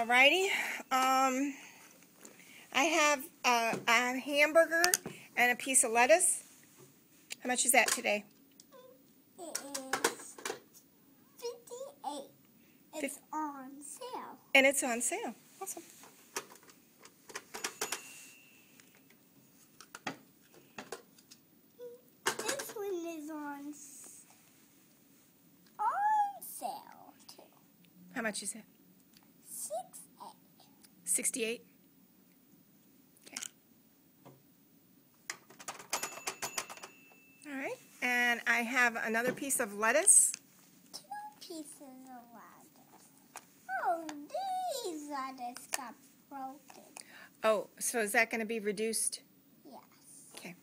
Alrighty. I have a hamburger and a piece of lettuce. How much is that today? It is 58. It's on sale. And it's on sale. Awesome. This one is on sale too. How much is it? 68. Okay. All right. And I have another piece of lettuce. 2 pieces of lettuce. Oh, these lettuce got broken. Oh, so is that going to be reduced? Yes. Okay.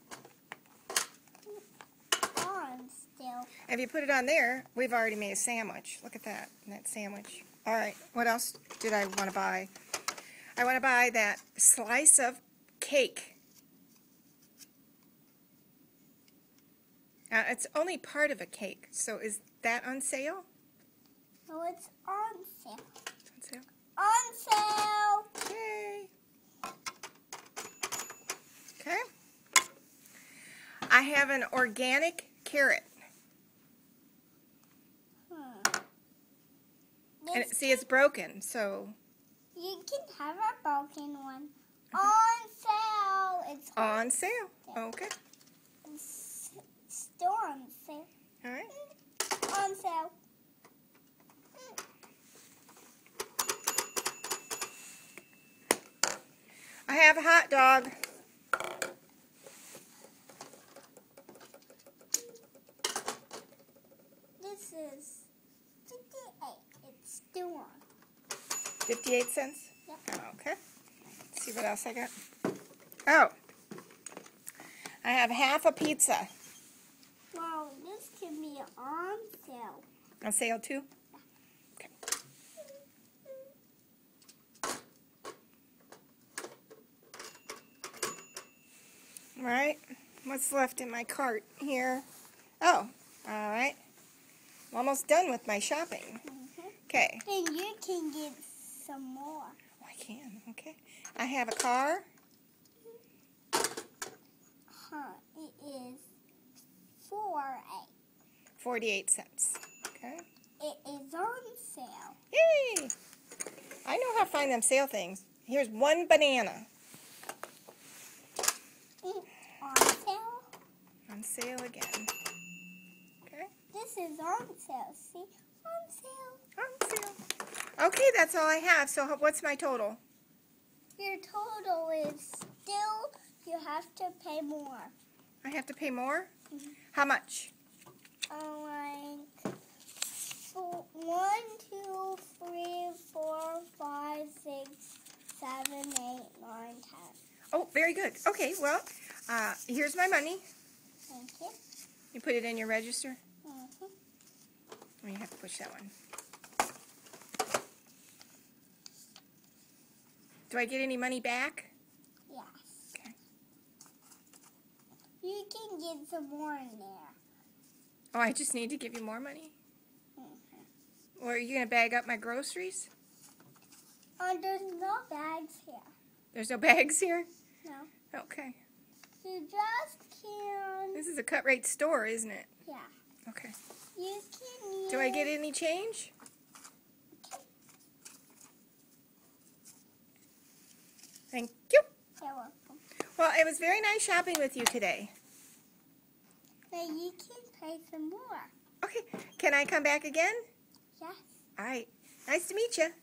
On still. If you put it on there, we've already made a sandwich. Look at that sandwich. All right. What else did I want to buy? I want to buy that slice of cake. It's only part of a cake, so is that on sale? No, it's on sale. It's on sale. On sale! Yay! Okay. I have an organic carrot. And see, it's broken, so... You can have a broken one. On sale. It's on sale. Okay. It's still on sale. All right. On sale. I have a hot dog. This is 58. It's still on. 58 cents? Yep. Oh, okay. Let's see what else I got. Oh. I have half a pizza. Wow, this can be on sale. On sale too? Okay. All right. What's left in my cart here? Oh, all right. I'm almost done with my shopping. Okay. And you can get some more. Oh, I can. Okay. I have a car. It is 48 cents. Okay. It is on sale. Yay! I know how to find them sale things. Here's one banana. On sale. On sale again. Okay. This is on sale. See? On sale. On sale. Okay, that's all I have. So what's my total? Your total is still, you have to pay more. I have to pay more? How much? Like 1, 2, 3, 4, 5, 6, 7, 8, 9, 10. Oh, very good. Okay, well, here's my money. Thank you. You put it in your register? Mm-hmm. Or you have to push that one. Do I get any money back? Yes. Okay. You can get some more in there. Oh, I just need to give you more money? Mm-hmm. Or are you going to bag up my groceries? There's no bags here. There's no bags here? No. Okay. You just can. This is a cut rate store, isn't it? Yeah. Okay. You can use. Do I get any change? Thank you. You're welcome. Well, it was very nice shopping with you today. Now you can pay some more. Okay. Can I come back again? Yes. All right. Nice to meet you.